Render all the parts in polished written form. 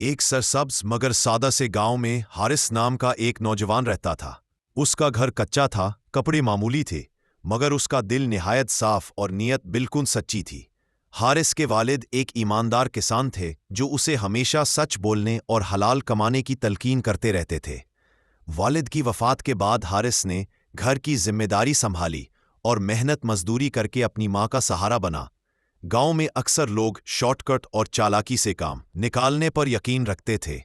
ایک سرسبز مگر سادہ سے گاؤں میں حارث نام کا ایک نوجوان رہتا تھا۔ اس کا گھر کچا تھا، کپڑے معمولی تھے، مگر اس کا دل نہایت صاف اور نیت بالکل سچی تھی۔ حارث کے والد ایک ایماندار کسان تھے جو اسے ہمیشہ سچ بولنے اور حلال کمانے کی تلقین کرتے رہتے تھے۔ والد کی وفات کے بعد حارث نے گھر کی ذمہ داری سنبھالی اور محنت مزدوری کر کے اپنی ماں کا سہارا بنا۔ گاؤں میں اکثر لوگ شارٹ کٹ اور چالاکی سے کام نکالنے پر یقین رکھتے تھے۔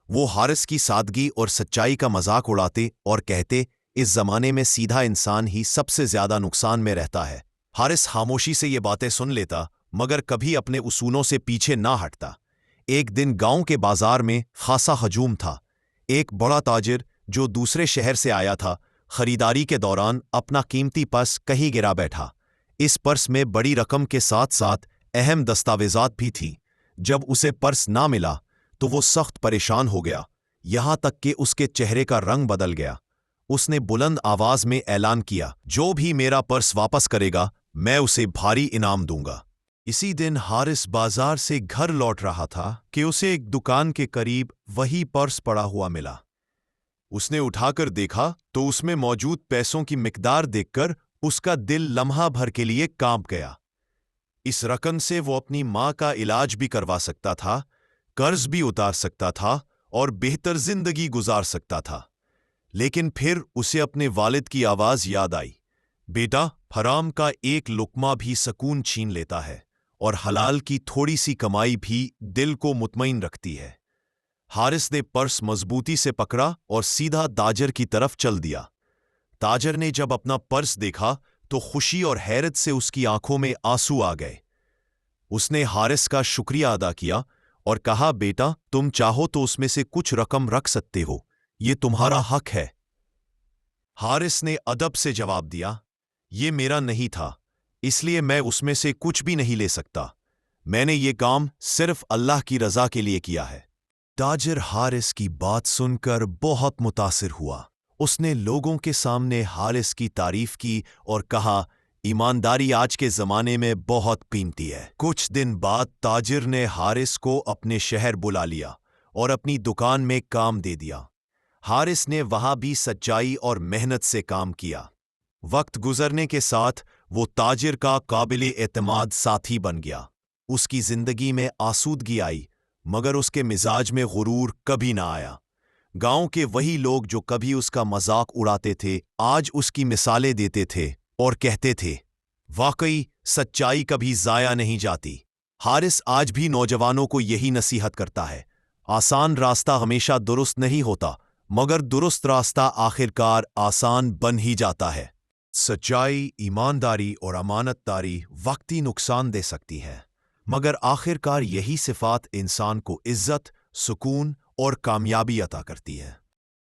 وہ حارث کی سادگی اور سچائی کا مذاق اڑاتے اور کہتے، اس زمانے میں سیدھا انسان ہی سب سے زیادہ نقصان میں رہتا ہے۔ حارث خاموشی سے یہ باتیں سن لیتا، مگر کبھی اپنے اصولوں سے پیچھے نہ ہٹتا۔ ایک دن گاؤں کے بازار میں خاصا ہجوم تھا۔ ایک بڑا تاجر جو دوسرے شہر سے آیا تھا، خریداری کے دوران اپنا قیمتی پرس کہیں گرا بیٹھا۔ اس پرس میں بڑی رقم کے ساتھ ساتھ اہم دستاویزات بھی تھیں۔ جب اسے پرس نہ ملا تو وہ سخت پریشان ہو گیا، یہاں تک کہ اس کے چہرے کا رنگ بدل گیا۔ اس نے بلند آواز میں اعلان کیا، جو بھی میرا پرس واپس کرے گا میں اسے بھاری انعام دوں گا۔ اسی دن حارث بازار سے گھر لوٹ رہا تھا کہ اسے ایک دکان کے قریب وہی پرس پڑا ہوا ملا۔ اس نے اٹھا کر دیکھا تو اس میں موجود پیسوں کی مقدار دیکھ کر اس کا دل لمحہ بھر کے لیے کانپ گیا۔ اس رقم سے وہ اپنی ماں کا علاج بھی کروا سکتا تھا، قرض بھی اتار سکتا تھا اور بہتر زندگی گزار سکتا تھا۔ لیکن پھر اسے اپنے والد کی آواز یاد آئی، بیٹا، حرام کا ایک لقمہ بھی سکون چھین لیتا ہے اور حلال کی تھوڑی سی کمائی بھی دل کو مطمئن رکھتی ہے۔ حارث نے پرس مضبوطی سے پکڑا اور سیدھا تاجر کی طرف چل دیا۔ تاجر نے جب اپنا پرس دیکھا تو خوشی اور حیرت سے اس کی آنکھوں میں آنسو آ گئے۔ اس نے حارث کا شکریہ ادا کیا اور کہا، بیٹا، تم چاہو تو اس میں سے کچھ رقم رکھ سکتے ہو، یہ تمہارا حق ہے۔ حارث نے ادب سے جواب دیا، یہ میرا نہیں تھا، اس لیے میں اس میں سے کچھ بھی نہیں لے سکتا۔ میں نے یہ کام صرف اللہ کی رضا کے لیے کیا ہے۔ تاجر حارث کی بات سن کر بہت متاثر ہوا۔ اس نے لوگوں کے سامنے حارث کی تعریف کی اور کہا، ایمانداری آج کے زمانے میں بہت قیمتی ہے۔ کچھ دن بعد تاجر نے حارث کو اپنے شہر بلا لیا اور اپنی دکان میں کام دے دیا۔ حارث نے وہاں بھی سچائی اور محنت سے کام کیا۔ وقت گزرنے کے ساتھ وہ تاجر کا قابل اعتماد ساتھی بن گیا۔ اس کی زندگی میں آسودگی آئی، مگر اس کے مزاج میں غرور کبھی نہ آیا۔ گاؤں کے وہی لوگ جو کبھی اس کا مذاق اڑاتے تھے، آج اس کی مثالیں دیتے تھے اور کہتے تھے، واقعی سچائی کبھی ضائع نہیں جاتی۔ حارث آج بھی نوجوانوں کو یہی نصیحت کرتا ہے، آسان راستہ ہمیشہ درست نہیں ہوتا، مگر درست راستہ آخرکار آسان بن ہی جاتا ہے۔ سچائی، ایمانداری اور امانت داری وقتی نقصان دے سکتی ہے، مگر آخرکار یہی صفات انسان کو عزت، سکون اور کامیابی عطا کرتی ہے۔